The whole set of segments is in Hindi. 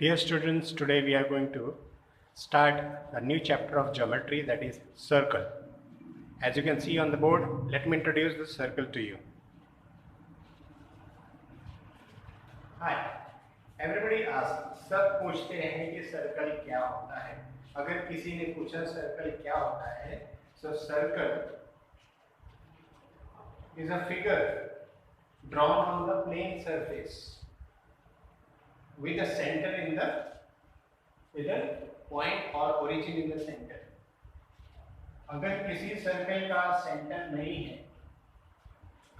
Dear students, today we are going to start a new chapter of geometry, that is circle. As you can see on the board, let me introduce the circle to you. Hi, everybody asks, सब पूछते हैं कि सर्कल क्या होता है. अगर किसी ने पूछा सर्कल क्या होता है, so circle is a figure drawn on the plane surface with a center in the with a point or origin in the center. अगर किसी सर्कल का सेंटर नहीं है,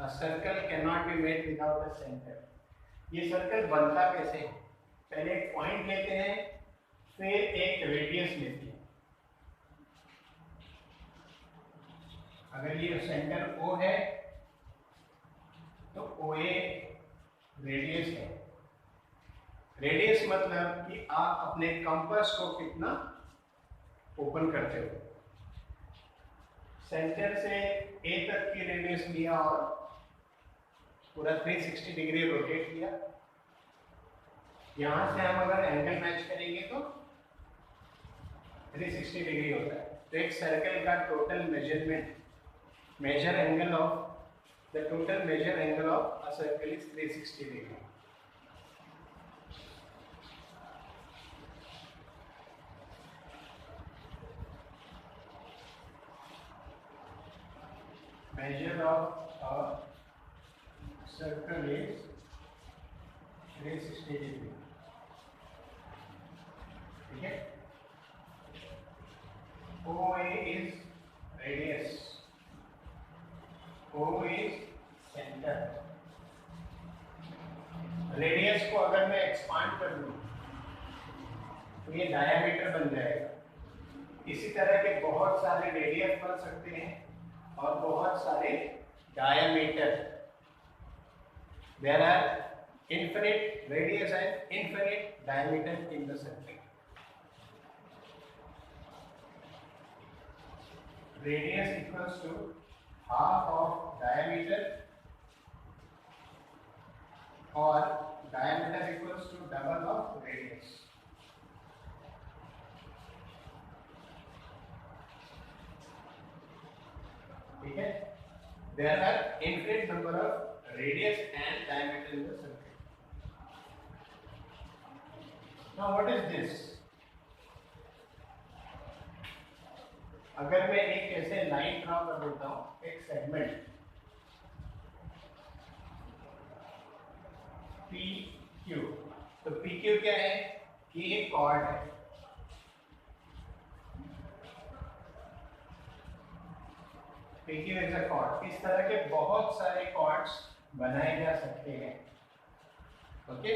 a circle cannot be made without a center. ये सर्कल बनता कैसे है? पहले एक पॉइंट लेते हैं, फिर एक रेडियस लेते हैं. अगर ये सेंटर O है तो OA रेडियस है. रेडियस मतलब कि आप अपने कंपास को कितना ओपन करते हो. सेंटर से ए तक की रेडियस लिया और पूरा 360 डिग्री रोटेट किया. यहां से हम अगर एंगल मैच करेंगे तो 360 डिग्री होता है. तो एक सर्कल का total measurement, measure angle of the total measure angle of a circle is 360 degree. Measure of a circle is 360 degree. ठीक है. OA is radius. O is center. Radius को अगर मैं एक्सपांड कर दूं तो ये डायमीटर बन जाएगा. इसी तरह के बहुत सारे रेडियस बन सकते हैं और बहुत सारे diameter. There are infinite radius and infinite diameter in the circle. Radius equals to half of diameter or diameter equals to double of radius. ठीक है. There are infinite number of radius and diameter in the circle. Now what is this? अगर मैं एक ऐसे लाइन ड्रॉ कर देता हूं, एक सेगमेंट PQ, तो PQ क्या है कि एक कॉर्ड है. PQ is a chord. इस तरह के बहुत सारे कॉर्ड्स बनाए जा सकते हैं. ओके,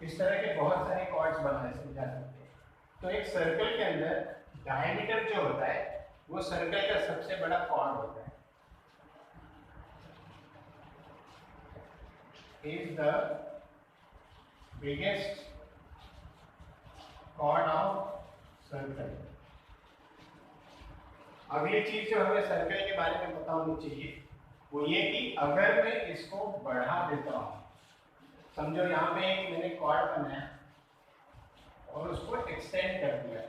इस तरह के बहुत सारे कॉर्ड्स बनाए जा सकते हैं. तो एक सर्कल के अंदर डायमीटर जो होता है वो सर्कल का सबसे बड़ा कॉर्ड होता है. Is the biggest chord of circle. अगली चीज जो हमें सर्कल के बारे में पता होनी चाहिए वो ये कि अगर मैं इसको बढ़ा देता हूं, समझो यहाँ पे एक मैंने कॉर्ड बनाया और उसको एक्सटेंड कर दिया,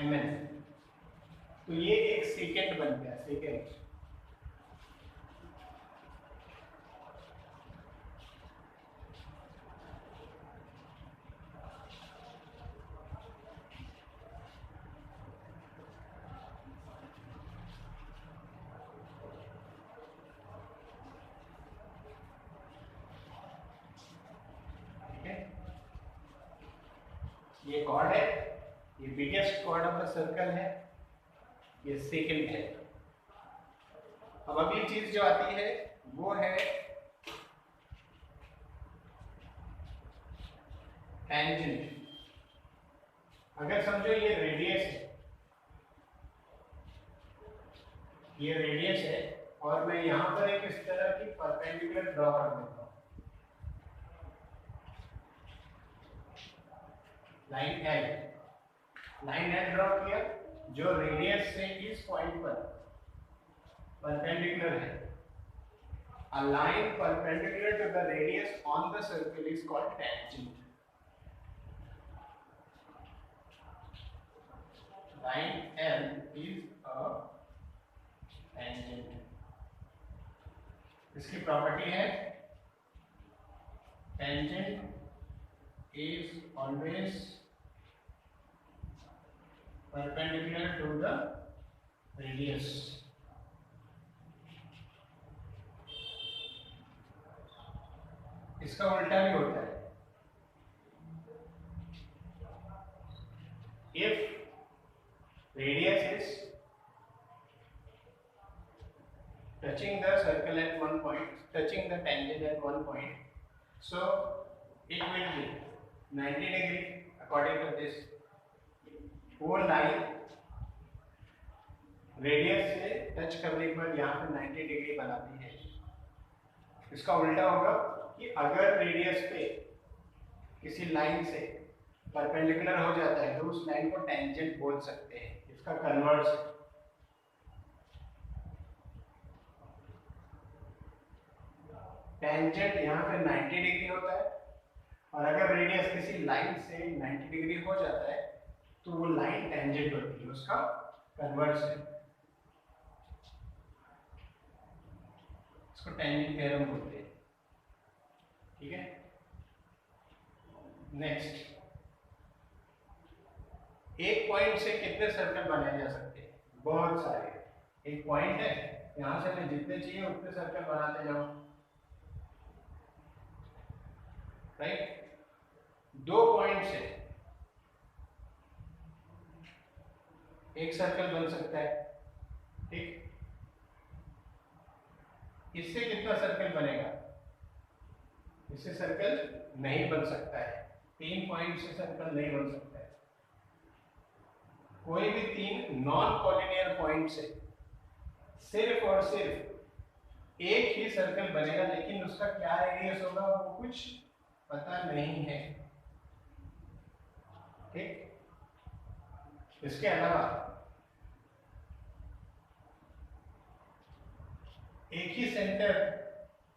mn, तो ये एक सेकेंड बन गया. सेकेंड ये कॉर्ड है, ये biggest chord of the circle है, ये सेकंड है. अब अगली चीज जो आती है वो है टेंजेंट. अगर समझो ये रेडियस है, ये रेडियस है और मैं यहां पर एक इस तरह की परपेंडिकुलर ड्रॉ कर देता हूं. लाइन एल ड्रॉ किया जो रेडियस से इस पॉइंट पर परपेंडिकुलर है, a line perpendicular to the radius on the circle is called tangent. Line L is a tangent. इसकी प्रॉपर्टी है tangent is always perpendicular to the radius. इसका उल्टा भी होता है, if radius is touching the circle at one point, touching the tangent at one point, so it will be 90 degree according to this. वो लाइन रेडियस से टच करने पर यहाँ पे 90 डिग्री बनाती है। इसका उल्टा होगा कि अगर रेडियस पे किसी लाइन से परपेंडिकुलर हो जाता है तो उस लाइन को टेंजेंट बोल सकते हैं, इसका कन्वर्स। टेंजेंट यहाँ पे 90 डिग्री होता है और अगर रेडियस किसी लाइन से 90 डिग्री हो जाता है तो वो लाइन टेंजेंट होती है, उसका कन्वर्स है। इसको टेंजेंट थ्योरम बोलते हैं। ठीक है, नेक्स्ट, एक पॉइंट से कितने सर्कल बनाए जा सकते हैं? बहुत सारे। एक पॉइंट है, यहां से मैं जितने चाहिए उतने सर्कल बनाते जाऊं, राइट। दो पॉइंट से एक सर्कल बन सकता है, ठीक। इससे कितना सर्कल बनेगा? इससे सर्कल नहीं बन सकता है। 3 पॉइंट से सर्कल नहीं बन सकता है। कोई भी 3 नॉन कोलिनियर पॉइंट से सिर्फ और सिर्फ एक ही सर्कल बनेगा, लेकिन उसका क्या रेडियस होगा वो कुछ पता नहीं है, ठीक। इसके अलावा एक ही सेंटर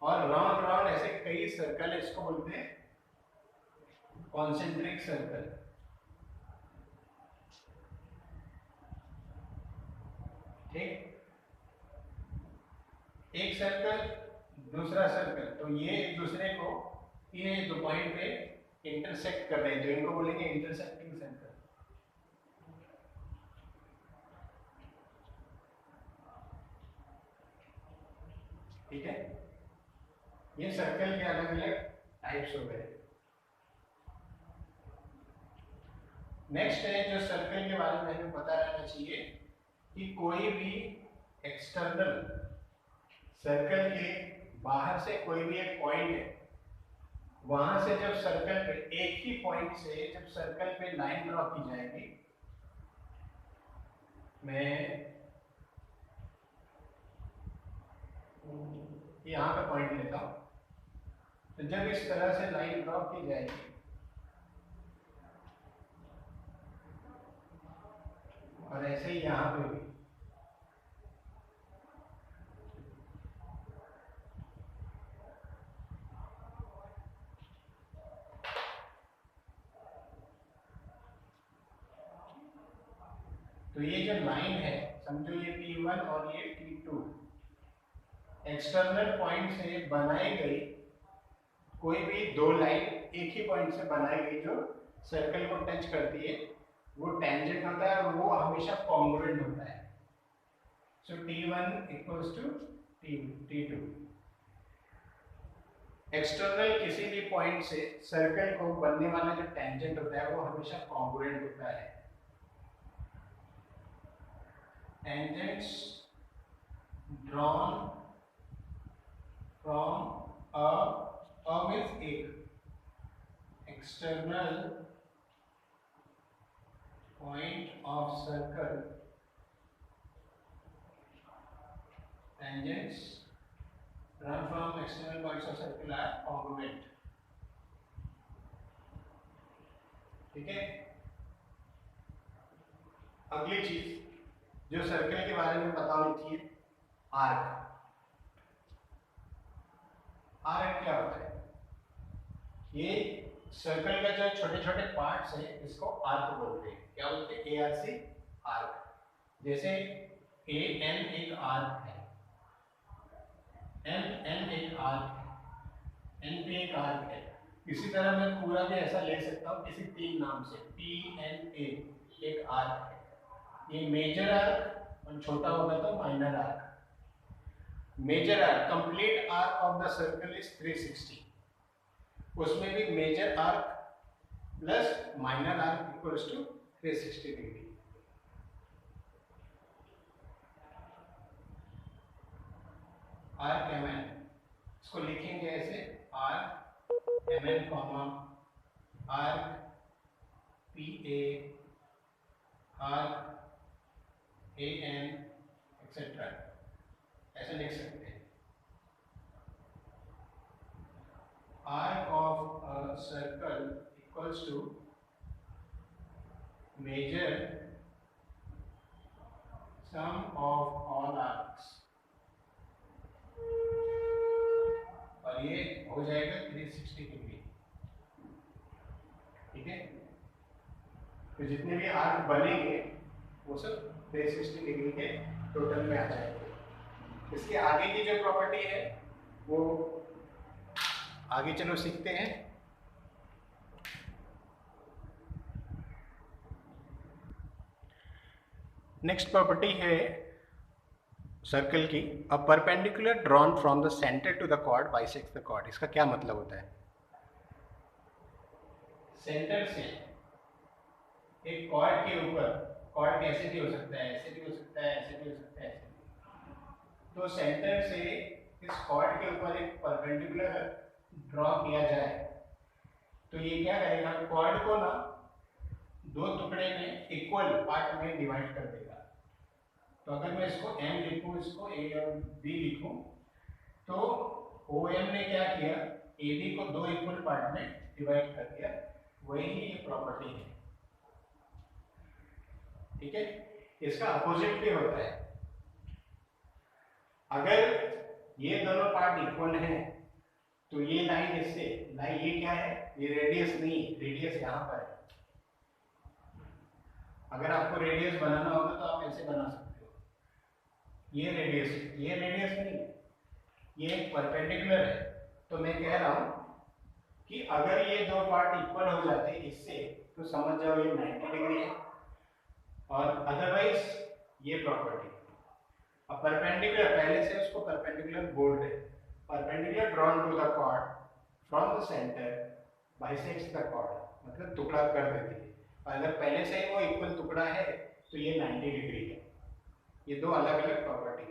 और राउंड राउंड ऐसे कई सर्कल, इसको बोलते हैं कॉन्सेंट्रिक सर्कल, ठीक। एक सर्कल दूसरा सर्कल, तो ये एक दूसरे को, ये दो पॉइंट पे इंटरसेक्ट कर रहे हैं, तो इनको बोलेंगे इंटरसेक्टिंग सर्कल। ठीक है, ये सर्कल के अलग अलग टाइप्स हो गए। नेक्स्ट है जो सर्कल के बारे में हमें पता रहना चाहिए कि कोई भी एक्सटर्नल सर्कल के बाहर से कोई भी एक पॉइंट है, वहां से जब सर्कल पे, एक ही पॉइंट से जब सर्कल पे लाइन ड्रॉ की जाएगी, मैं यहाँ पे पॉइंट लेता हूं, तो जब इस तरह से लाइन ड्रॉ की जाएगी और ऐसे ही यहाँ पे भी, तो ये जो लाइन है, समझो ये T1 और ये T2 एक्सटर्नल पॉइंट से बनाई गई कोई भी दो लाइन एक ही पॉइंट से बनाई गई जो सर्कल को टच करती है, वो टेंजेंट होता है और वो हमेशा कॉन्ग्रुएंट होता है। सो T1 equals to T2। External किसी भी पॉइंट से सर्कल को बनने वाला जो टेंजेंट होता है वो हमेशा कॉन्ग्रुएंट होता है। Tangents drawn from a means एक external point of circle, tangents drawn from external points of circle are congruent। ठीक है, अगली चीज जो सर्कल के बारे में पता होनी चाहिए, आर्क। आर्क क्या होता है? ये सर्कल का जो छोटे छोटे पार्ट्स है इसको आर्क बोलते हैं। क्या बोलते हैं? ARC, arc. जैसे AN एक आर्क है, MN एक आर्क है, NP एक आर्क है। इसी तरह मैं पूरा भी ऐसा ले सकता हूँ किसी तीन नाम से, PNA एक आर्क है। ये मेजर आर्क और छोटा होगा तो minor arc. Major arc, complete arc of the circle is 360। उसमें भी major arc plus minor arc equals to 360 degree. Arc MN, इसको लिखेंगे ऐसे, arc MN comma arc PA, arc AN etcetera, ऐसे लिख सकते हैं। Arc of a circle equals to major sum of all arcs, और ये हो जाएगा 360 डिग्री। ठीक है, तो जितने भी आर्क बनेंगे वो सब 360 डिग्री के टोटल में आ जाएंगे। इसके आगे की जो प्रॉपर्टी है वो आगे चलो सीखते हैं। नेक्स्ट प्रॉपर्टी है सर्कल की, a perpendicular drawn from the centre to the chord bisects the chord. इसका क्या मतलब होता है? सेंटर से एक कॉर्ड के ऊपर, कॉर्ड कैसे भी हो सकता है, ऐसे भी हो सकता है, ऐसे भी हो सकता है, ऐसे भी। तो सेंटर से इस कॉर्ड के ऊपर एक परपेंडिकुलर ड्रॉ किया जाए तो ये क्या करेगा? कॉर्ड को ना दो टुकड़े में इक्वल पार्ट में डिवाइड कर देगा। तो अगर मैं इसको M लिखूं, इसको A और B लिखूं, तो OM ने क्या किया? AB को दो इक्वल पार्ट में डिवाइड कर दिया। वही ये प्रॉपर्टी है। ठीक है, इसका अपोजिट भी होता है। अगर ये दोनों पार्ट इक्वल हैं तो ये लाइन इससे, लाइन ये क्या है? ये रेडियस नहीं, रेडियस यहाँ पर है। अगर आपको रेडियस बनाना होगा तो आप ऐसे बना सकते हो। ये रेडियस नहीं, ये एक परपेंडिकुलर है। तो मैं कह रहा हूं कि अगर ये दो पार्ट इक्वल हो जाते इससे तो समझ जाओ ये 90 डिग्री है, और अदरवाइज ये प्रॉपर्टी। अब परपेंडिकुलर, पहले से उसको परपेंडिकुलर बोल रहे, perpendicular drawn to the chord from the centre bisects the chord, मतलब टुकड़ा कर देती है। और अगर पहले से ही वो इक्वल टुकड़ा है तो ये 90 डिग्री है। ये दो अलग अलग प्रॉपर्टी है।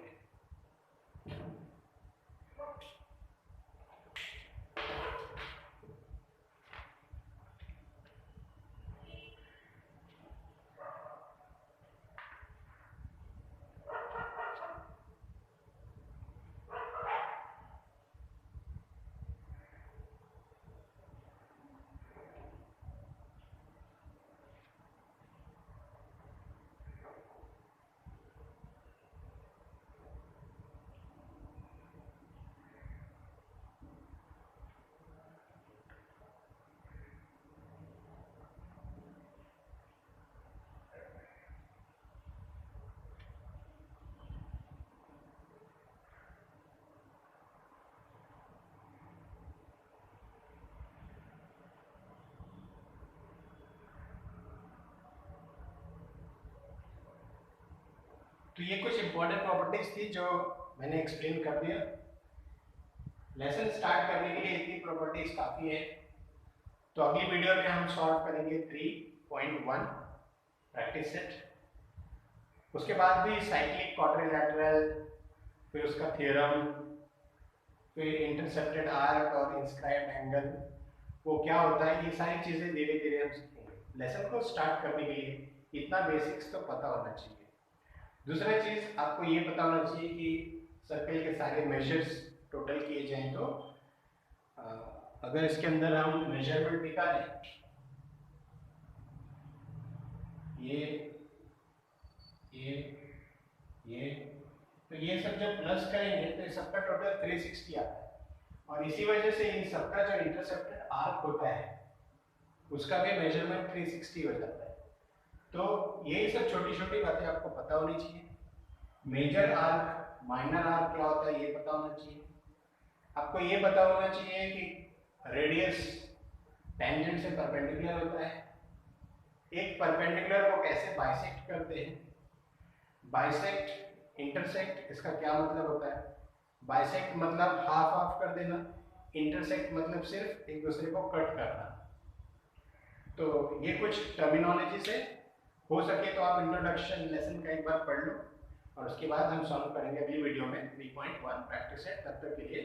तो ये कुछ इंपॉर्टेंट प्रॉपर्टीज थी जो मैंने एक्सप्लेन कर दिया। लेसन स्टार्ट करने के लिए इतनी प्रॉपर्टीज काफी है। तो अगली वीडियो में हम सॉल्व करेंगे 3.1 प्रैक्टिस सेट। उसके बाद भी साइक्लिक क्वाड्रिलैटरल, फिर उसका थ्योरम, फिर इंटरसेप्टेड आर्क और इंस्क्राइब्ड एंगल, वो क्या होता है, ये सारी चीजें धीरे धीरे हम सीखेंगे। लेसन को स्टार्ट करने के लिए इतना बेसिक्स तो पता होना चाहिए। दूसरा चीज आपको ये पता होना चाहिए कि सर्कल के सारे मेजर्स टोटल किए जाएं तो अगर इसके अंदर हम मेजरमेंट निकालें, ये तो ये सब जब प्लस करेंगे तो ये सबका टोटल 360 आता है, और इसी वजह से इन सबका जो इंटरसेप्टेड आर्क होता है उसका भी मेजरमेंट 360 हो जाता है। तो यही सब छोटी छोटी बातें आपको पता होनी चाहिए। मेजर आर्क, माइनर आर्क क्या होता है ये पता होना चाहिए। आपको ये पता होना चाहिए कि रेडियस टेंजेंट से परपेंडिकुलर होता है। एक परपेंडिकुलर को कैसे बाइसेक्ट करते हैं, बाइसेक्ट इंटरसेक्ट इसका क्या मतलब होता है। बाइसेक्ट मतलब हाफ हाफ कर देना, इंटरसेक्ट मतलब सिर्फ एक दूसरे को कट करना। तो ये कुछ टर्मिनोलॉजी से हो सके तो आप इंट्रोडक्शन लेसन का एक बार पढ़ लो, और उसके बाद हम सॉल्व करेंगे अगली वीडियो में 3.1 प्रैक्टिस है। तब तक के लिए